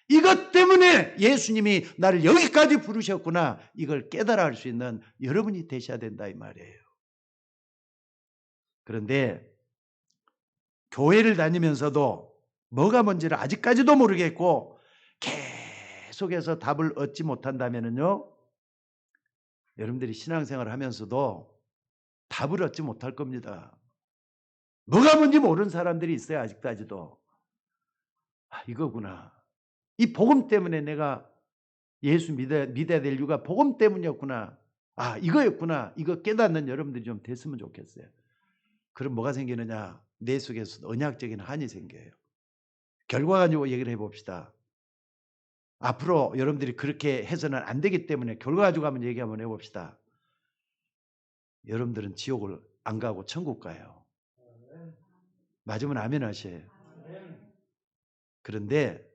이것 때문에 예수님이 나를 여기까지 부르셨구나. 이걸 깨달아 할 수 있는 여러분이 되셔야 된다 이 말이에요. 그런데 교회를 다니면서도 뭐가 뭔지를 아직까지도 모르겠고 계속해서 답을 얻지 못한다면요, 여러분들이 신앙생활을 하면서도 답을 얻지 못할 겁니다. 뭐가 뭔지 모르는 사람들이 있어요. 아직까지도. 이거구나. 이 복음 때문에 내가 예수 믿어야 될 이유가 복음 때문이었구나. 이거였구나. 이거 깨닫는 여러분들이 좀 됐으면 좋겠어요. 그럼 뭐가 생기느냐? 내 속에서 언약적인 한이 생겨요. 결과 가지고 얘기를 해봅시다. 앞으로 여러분들이 그렇게 해서는 안 되기 때문에 결과 가지고 한번 얘기 한번 해봅시다. 여러분들은 지옥을 안 가고 천국 가요. 맞으면 아멘 하셔요. 그런데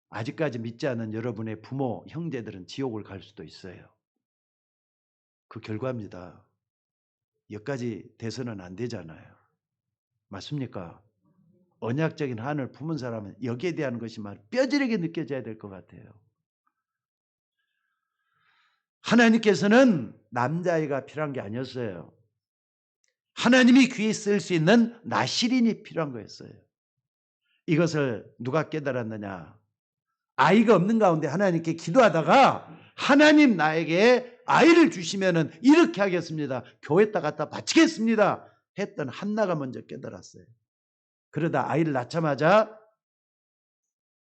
아직까지 믿지 않은 여러분의 부모, 형제들은 지옥을 갈 수도 있어요. 그 결과입니다. 여기까지 돼서는 안 되잖아요. 맞습니까? 언약적인 한을 품은 사람은 여기에 대한 것이 뼈저리게 느껴져야 될 것 같아요. 하나님께서는 남자아이가 필요한 게 아니었어요. 하나님이 귀에 쓸 수 있는 나실인이 필요한 거였어요. 이것을 누가 깨달았느냐? 아이가 없는 가운데 하나님께 기도하다가 하나님 나에게 아이를 주시면은 이렇게 하겠습니다. 교회에다 갖다 바치겠습니다. 했던 한나가 먼저 깨달았어요. 그러다 아이를 낳자마자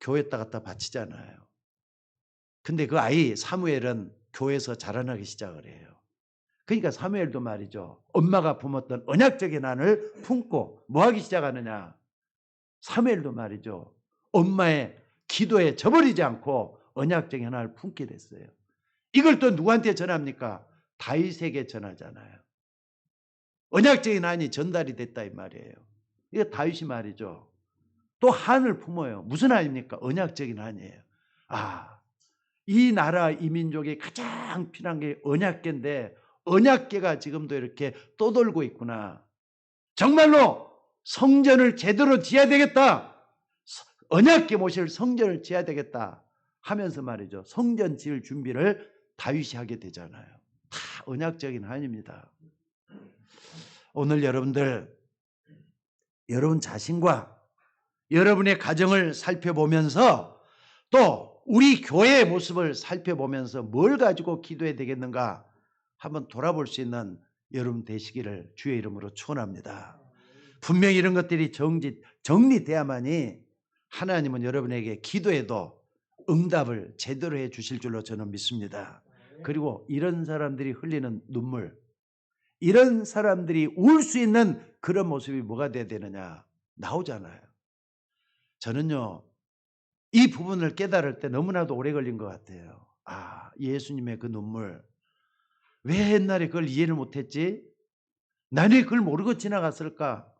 교회에다 갖다 바치잖아요. 근데 그 아이 사무엘은 교회에서 자라나기 시작을 해요. 그러니까 사무엘도 말이죠. 엄마가 품었던 언약적인 한을 품고 뭐 하기 시작하느냐. 사무엘도 말이죠. 엄마의 기도에 저버리지 않고 언약적인 한을 품게 됐어요. 이걸 또 누구한테 전합니까? 다윗에게 전하잖아요. 언약적인 한이 전달이 됐다 이 말이에요. 이거 다윗이 말이죠. 또 한을 품어요. 무슨 한입니까? 언약적인 한이에요. 이 나라 이 민족이 가장 필요한 게 언약궤인데 언약궤가 지금도 이렇게 떠돌고 있구나. 정말로 성전을 제대로 지어야 되겠다. 언약궤 모실 성전을 지어야 되겠다 하면서 말이죠. 성전 지을 준비를 다윗이 하게 되잖아요. 다 언약적인 한입니다. 오늘 여러분들, 여러분 자신과 여러분의 가정을 살펴보면서 또 우리 교회의 모습을 살펴보면서 뭘 가지고 기도해야 되겠는가 한번 돌아볼 수 있는 여러분 되시기를 주의 이름으로 축원합니다. 분명히 이런 것들이 정리돼야만이 하나님은 여러분에게 기도해도 응답을 제대로 해 주실 줄로 저는 믿습니다. 그리고 이런 사람들이 흘리는 눈물, 이런 사람들이 울 수 있는 그런 모습이 뭐가 돼야 되느냐 나오잖아요. 저는요, 이 부분을 깨달을 때 너무나도 오래 걸린 것 같아요. 예수님의 그 눈물, 왜 옛날에 그걸 이해를 못했지? 나는 그걸 모르고 지나갔을까?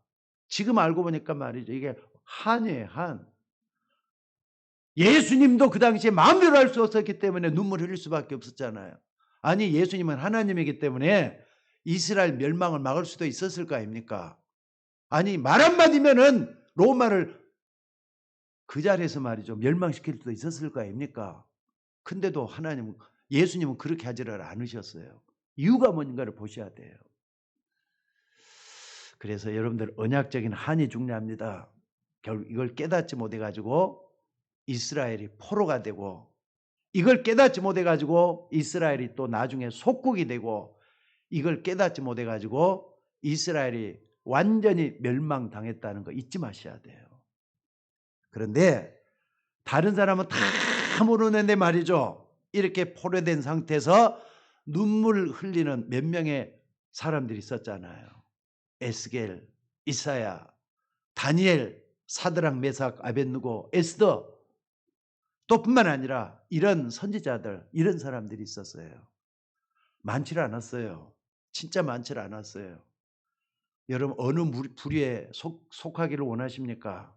지금 알고 보니까 말이죠. 이게 한이에요, 한. 예수님도 그 당시에 마음대로 할 수 없었기 때문에 눈물을 흘릴 수밖에 없었잖아요. 아니, 예수님은 하나님이기 때문에 이스라엘 멸망을 막을 수도 있었을 거 아닙니까? 아니, 말 한마디면은 로마를 그 자리에서 말이죠. 멸망시킬 수도 있었을 거 아닙니까? 근데도 예수님은 그렇게 하지를 않으셨어요. 이유가 뭔가를 보셔야 돼요. 그래서 여러분들 언약적인 한이 중요합니다. 결국 이걸 깨닫지 못해가지고 이스라엘이 포로가 되고, 이걸 깨닫지 못해가지고 이스라엘이 또 나중에 속국이 되고, 이걸 깨닫지 못해가지고 이스라엘이 완전히 멸망당했다는 거 잊지 마셔야 돼요. 그런데 다른 사람은 다 모르는데 말이죠. 이렇게 포로된 상태에서 눈물 흘리는 몇 명의 사람들이 있었잖아요. 에스겔, 이사야, 다니엘, 사드락, 메삭, 아벳느고, 에스더, 또 뿐만 아니라 이런 선지자들, 이런 사람들이 있었어요. 많지 않았어요. 진짜 많지 않았어요. 여러분 어느 부류에 속하기를 원하십니까?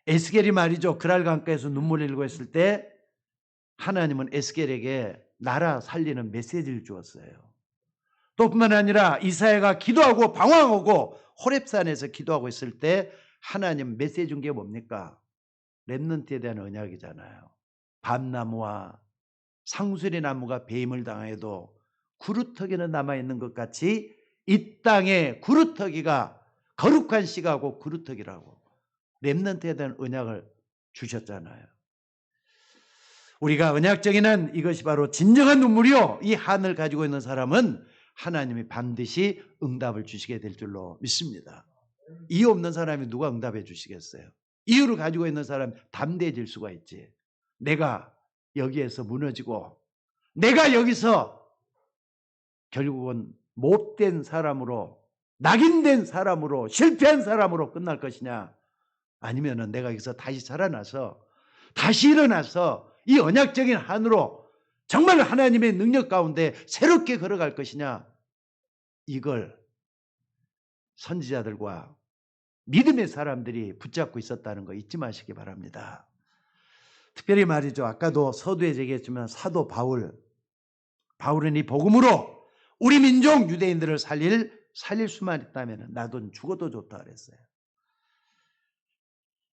에스겔이 말이죠. 그랄 강가에서 눈물 흘리고 했을 때 하나님은 에스겔에게 나라 살리는 메시지를 주었어요. 또 뿐만 아니라 이사야가 기도하고 방황하고 호렙산에서 기도하고 있을 때 하나님 메시지 준 게 뭡니까? 렘넌트에 대한 언약이잖아요. 밤나무와 상수리 나무가 배임을 당해도 구루터기는 남아있는 것 같이 이 땅에 구루터기가 거룩한 씨가고 구루터기라고 렘넌트에 대한 언약을 주셨잖아요. 우리가 언약적인 한 이것이 바로 진정한 눈물이요. 이 한을 가지고 있는 사람은 하나님이 반드시 응답을 주시게 될 줄로 믿습니다. 이유 없는 사람이 누가 응답해 주시겠어요? 이유를 가지고 있는 사람이 담대해질 수가 있지. 내가 여기에서 무너지고 내가 여기서 결국은 못된 사람으로 낙인된 사람으로 실패한 사람으로 끝날 것이냐, 아니면은 내가 여기서 다시 살아나서 다시 일어나서 이 언약적인 한으로 정말 하나님의 능력 가운데 새롭게 걸어갈 것이냐, 이걸 선지자들과 믿음의 사람들이 붙잡고 있었다는 거 잊지 마시기 바랍니다. 특별히 말이죠, 아까도 서두에 얘기했지만 사도 바울은 이 복음으로 우리 민족 유대인들을 살릴 수만 있다면 나도 죽어도 좋다 그랬어요.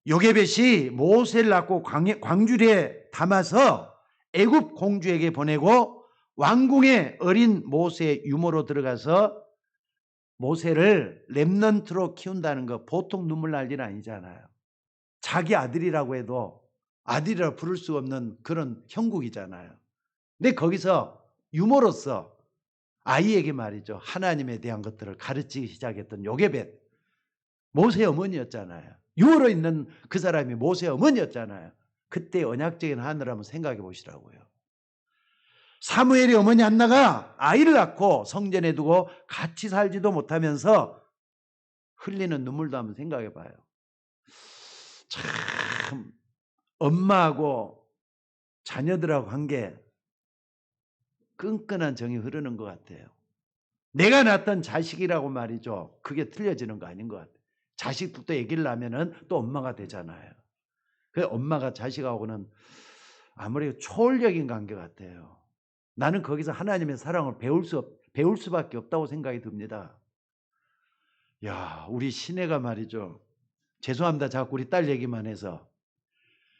요게벳이 모세를 낳고 광주리에 담아서 애굽 공주에게 보내고 왕궁의 어린 모세의 유모로 들어가서 모세를 렘넌트로 키운다는 거 보통 눈물 날 일 아니잖아요. 자기 아들이라고 해도 아들이라 부를 수 없는 그런 형국이잖아요. 근데 거기서 유모로서 아이에게 말이죠, 하나님에 대한 것들을 가르치기 시작했던 요게벳, 모세 어머니였잖아요. 유모로 있는 그 사람이 모세 어머니였잖아요. 그때 언약적인 하늘을 한번 생각해 보시라고요. 사무엘의 어머니 한나가 아이를 낳고 성전에 두고 같이 살지도 못하면서 흘리는 눈물도 한번 생각해 봐요. 참 엄마하고 자녀들하고 한 게 끈끈한 정이 흐르는 것 같아요. 내가 낳았던 자식이라고 말이죠, 그게 틀려지는 거 아닌 것 같아요. 자식부터 얘기를 하면은 또 엄마가 되잖아요. 그 엄마가 자식하고는 아무래도 초월적인 관계 같아요. 나는 거기서 하나님의 사랑을 배울 수밖에 없다고 생각이 듭니다. 야, 우리 시내가 말이죠, 죄송합니다, 자꾸 우리 딸 얘기만 해서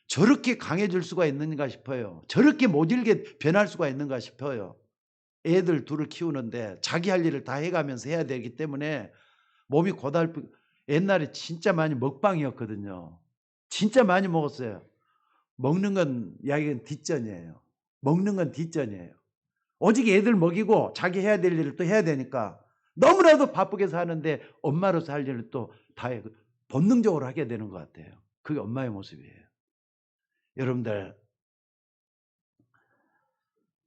저렇게 강해질 수가 있는가 싶어요. 저렇게 모질게 변할 수가 있는가 싶어요. 애들 둘을 키우는데 자기 할 일을 다 해가면서 해야 되기 때문에 몸이 고달프. 옛날에 진짜 많이 먹방이었거든요. 진짜 많이 먹었어요. 먹는 건 이야기는 뒷전이에요. 먹는 건 뒷전이에요. 오직 애들 먹이고 자기 해야 될 일을 또 해야 되니까 너무나도 바쁘게 사는데 엄마로서 할 일을 또 다 본능적으로 하게 되는 것 같아요. 그게 엄마의 모습이에요. 여러분들,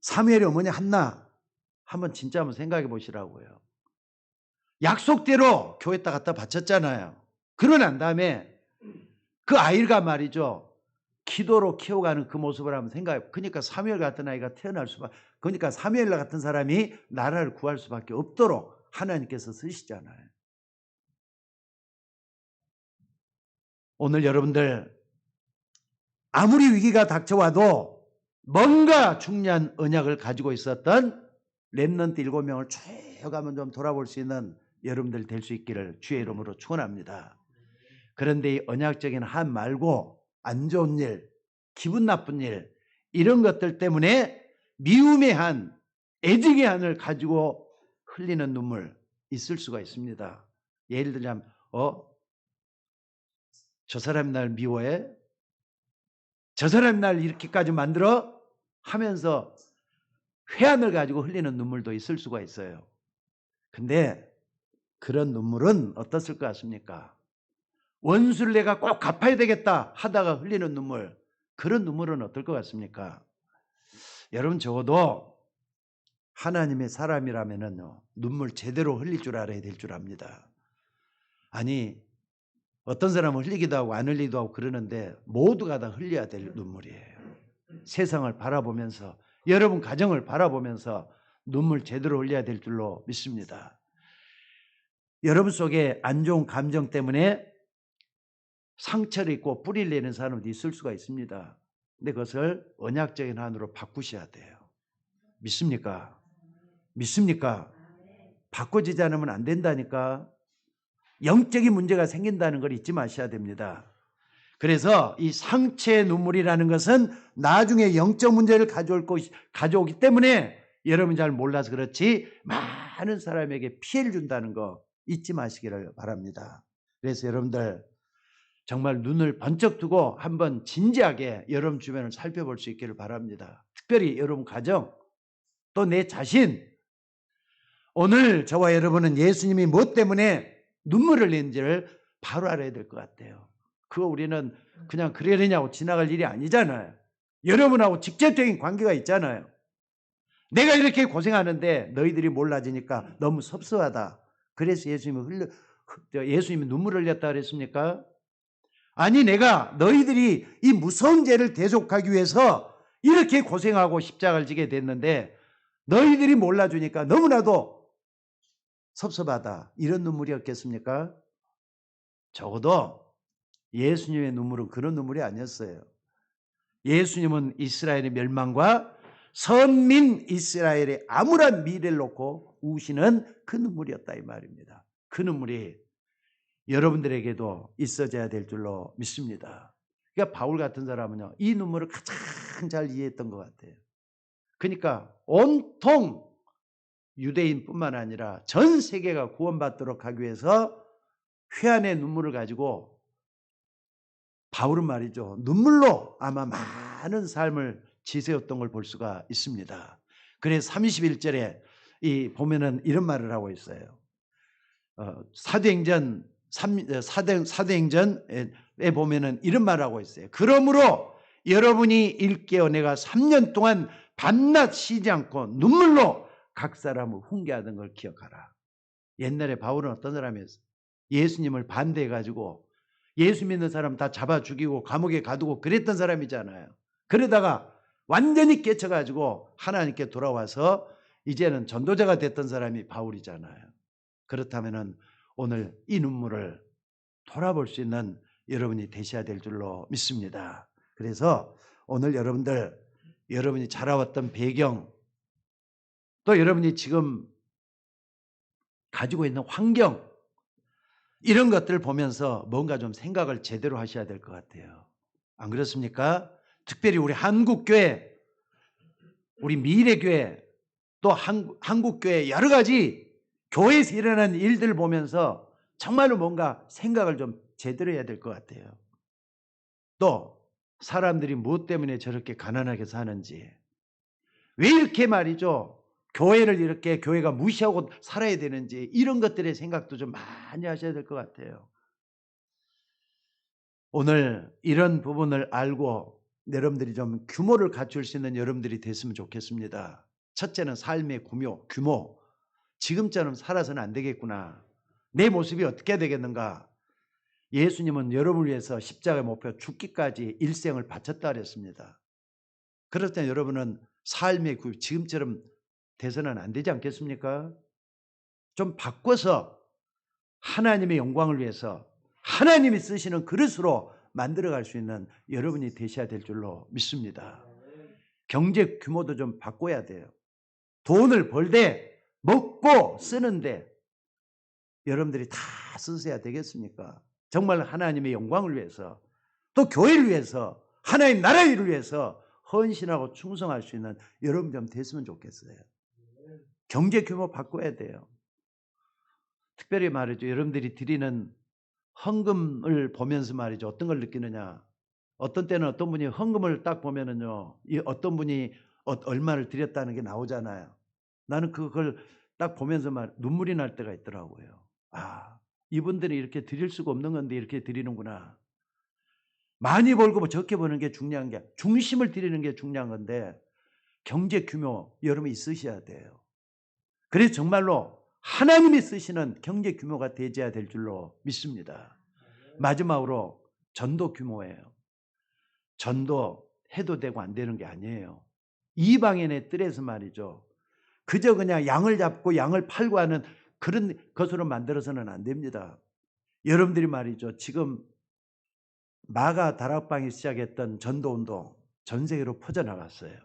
사무엘의 어머니 한나 한번 진짜 한번 생각해 보시라고요. 약속대로 교회에다 갖다 바쳤잖아요. 그러고 난 다음에 그 아이가 말이죠, 기도로 키워가는 그 모습을 한번 생각해. 그러니까 사무엘 같은 아이가 태어날 수밖에, 그러니까 사무엘 같은 사람이 나라를 구할 수밖에 없도록 하나님께서 쓰시잖아요. 오늘 여러분들 아무리 위기가 닥쳐와도 뭔가 중요한 언약을 가지고 있었던 렘넌트 7명을 쭉 한번 좀 돌아볼 수 있는 여러분들 될 수 있기를 주의 이름으로 축원합니다. 그런데 이 언약적인 한 말고 안 좋은 일, 기분 나쁜 일, 이런 것들 때문에 미움의 한, 애증의 한을 가지고 흘리는 눈물 있을 수가 있습니다. 예를 들자면 저 사람이 날 미워해? 저 사람이 날 이렇게까지 만들어? 하면서 회한을 가지고 흘리는 눈물도 있을 수가 있어요. 근데 그런 눈물은 어떻을 것 같습니까? 원수를 내가 꼭 갚아야 되겠다 하다가 흘리는 눈물, 그런 눈물은 어떨 것 같습니까? 여러분, 적어도 하나님의 사람이라면은요, 눈물 제대로 흘릴 줄 알아야 될 줄 압니다. 아니, 어떤 사람은 흘리기도 하고 안 흘리기도 하고 그러는데 모두가 다 흘려야 될 눈물이에요. 세상을 바라보면서, 여러분 가정을 바라보면서 눈물 제대로 흘려야 될 줄로 믿습니다. 여러분 속에 안 좋은 감정 때문에 상처를 입고 뿌리를 내는 사람도 있을 수가 있습니다. 근데 그것을 언약적인 한으로 바꾸셔야 돼요. 믿습니까? 믿습니까? 바꿔지지 않으면 안 된다니까. 영적인 문제가 생긴다는 걸 잊지 마셔야 됩니다. 그래서 이 상처의 눈물이라는 것은 나중에 영적 문제를 가져오기 때문에 여러분이 잘 몰라서 그렇지 많은 사람에게 피해를 준다는 거 잊지 마시기를 바랍니다. 그래서 여러분들 정말 눈을 번쩍 뜨고 한번 진지하게 여러분 주변을 살펴볼 수 있기를 바랍니다. 특별히 여러분 가정, 또 내 자신, 오늘 저와 여러분은 예수님이 무엇 때문에 눈물을 흘린지를 바로 알아야 될 것 같아요. 그거 우리는 그냥 그러려냐고 지나갈 일이 아니잖아요. 여러분하고 직접적인 관계가 있잖아요. 내가 이렇게 고생하는데 너희들이 몰라지니까 너무 섭섭하다. 그래서 예수님이 눈물을 흘렸다 그랬습니까? 아니, 내가 너희들이 이 무서운 죄를 대속하기 위해서 이렇게 고생하고 십자가를 지게 됐는데 너희들이 몰라주니까 너무나도 섭섭하다. 이런 눈물이었겠습니까? 적어도 예수님의 눈물은 그런 눈물이 아니었어요. 예수님은 이스라엘의 멸망과 선민 이스라엘의 암울한 미래를 놓고 우시는 그 눈물이었다 이 말입니다. 그 눈물이 여러분들에게도 있어져야 될 줄로 믿습니다. 그러니까 바울 같은 사람은요, 이 눈물을 가장 잘 이해했던 것 같아요. 그러니까 온통 유대인뿐만 아니라 전 세계가 구원받도록 하기 위해서 회한의 눈물을 가지고 바울은 말이죠, 눈물로 아마 많은 삶을 지새웠던 걸 볼 수가 있습니다. 그래서 31절에 보면은 이런 말을 하고 있어요. 사도행전에 보면은 이런 말을 하고 있어요. 그러므로 여러분이 일깨어 내가 3년 동안 밤낮 쉬지 않고 눈물로 각 사람을 훈계하던 걸 기억하라. 옛날에 바울은 어떤 사람이었어요? 예수님을 반대해가지고 예수 믿는 사람 다 잡아 죽이고 감옥에 가두고 그랬던 사람이잖아요. 그러다가 완전히 깨쳐가지고 하나님께 돌아와서 이제는 전도자가 됐던 사람이 바울이잖아요. 그렇다면 오늘 이 눈물을 돌아볼 수 있는 여러분이 되셔야 될 줄로 믿습니다. 그래서 오늘 여러분이 자라왔던 배경, 또 여러분이 지금 가지고 있는 환경, 이런 것들을 보면서 뭔가 좀 생각을 제대로 하셔야 될 것 같아요. 안 그렇습니까? 특별히 우리 한국교회, 우리 미래교회, 또 한국교회 여러 가지 교회에서 일어나는 일들을 보면서 정말로 뭔가 생각을 좀 제대로 해야 될 것 같아요. 또 사람들이 무엇 때문에 저렇게 가난하게 사는지, 왜 이렇게 말이죠, 교회를 이렇게 교회가 무시하고 살아야 되는지, 이런 것들의 생각도 좀 많이 하셔야 될 것 같아요. 오늘 이런 부분을 알고 여러분들이 좀 규모를 갖출 수 있는 여러분들이 됐으면 좋겠습니다. 첫째는 삶의 규모. 지금처럼 살아서는 안 되겠구나. 내 모습이 어떻게 되겠는가. 예수님은 여러분을 위해서 십자가에 못 박혀 죽기까지 일생을 바쳤다 그랬습니다. 그럴 때 여러분은 삶의 지금처럼 돼서는 안 되지 않겠습니까? 좀 바꿔서 하나님의 영광을 위해서 하나님이 쓰시는 그릇으로 만들어갈 수 있는 여러분이 되셔야 될 줄로 믿습니다. 경제 규모도 좀 바꿔야 돼요. 돈을 벌 때 먹고 쓰는데 여러분들이 다 쓰셔야 되겠습니까? 정말 하나님의 영광을 위해서, 또 교회를 위해서, 하나님 나라 일을 위해서 헌신하고 충성할 수 있는 여러분 좀 됐으면 좋겠어요. 경제 규모 바꿔야 돼요. 특별히 말이죠, 여러분들이 드리는 헌금을 보면서 말이죠, 어떤 걸 느끼느냐. 어떤 때는 어떤 분이 헌금을 딱 보면은요, 어떤 분이 얼마를 드렸다는 게 나오잖아요. 나는 그걸 딱 보면서 눈물이 날 때가 있더라고요. 아, 이분들이 이렇게 드릴 수가 없는 건데 이렇게 드리는구나. 많이 벌고 뭐 적게 버는 게 중요한 게, 중심을 드리는 게 중요한 건데 경제 규모 여러분 있으셔야 돼요. 그래서 정말로 하나님이 쓰시는 경제 규모가 되어야 될 줄로 믿습니다. 마지막으로 전도 규모예요. 전도 해도 되고 안 되는 게 아니에요. 이방인의 뜰에서 말이죠, 그저 그냥 양을 잡고 양을 팔고 하는 그런 것으로 만들어서는 안 됩니다. 여러분들이 말이죠, 지금 마가 다락방이 시작했던 전도운동 전 세계로 퍼져나갔어요.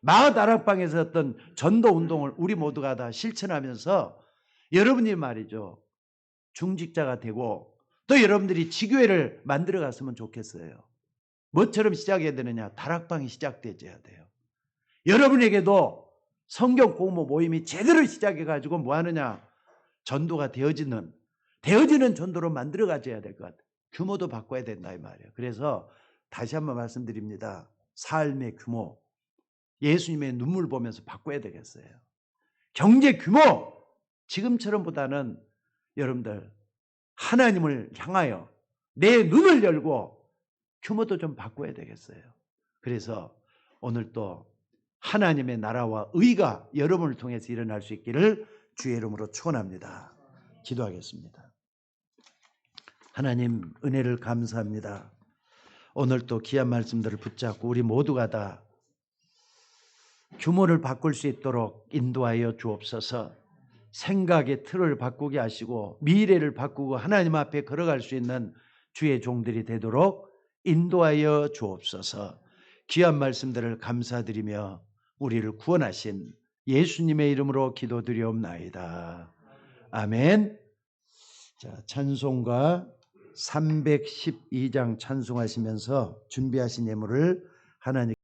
마가 다락방에서 했던 전도운동을 우리 모두가 다 실천하면서 여러분이 말이죠, 중직자가 되고 또 여러분들이 지교회를 만들어 갔으면 좋겠어요. 뭐처럼 시작해야 되느냐? 다락방이 시작되어야 돼요. 여러분에게도 성경 공부 모임이 제대로 시작해가지고 뭐 하느냐? 전도가 되어지는 전도로 만들어 가져야 될 것 같아요. 규모도 바꿔야 된다 이 말이에요. 그래서 다시 한번 말씀드립니다. 삶의 규모, 예수님의 눈물 보면서 바꿔야 되겠어요. 경제 규모, 지금처럼보다는 여러분들 하나님을 향하여 내 눈을 열고 규모도 좀 바꿔야 되겠어요. 그래서 오늘 또 하나님의 나라와 의가 여러분을 통해서 일어날 수 있기를 주의 이름으로 축원합니다. 기도하겠습니다. 하나님 은혜를 감사합니다. 오늘 또 귀한 말씀들을 붙잡고 우리 모두가 다 규모를 바꿀 수 있도록 인도하여 주옵소서. 생각의 틀을 바꾸게 하시고 미래를 바꾸고 하나님 앞에 걸어갈 수 있는 주의 종들이 되도록 인도하여 주옵소서. 귀한 말씀들을 감사드리며 우리를 구원하신 예수님의 이름으로 기도드리옵나이다. 아멘. 자, 찬송가 312장 찬송하시면서 준비하신 예물을 하나님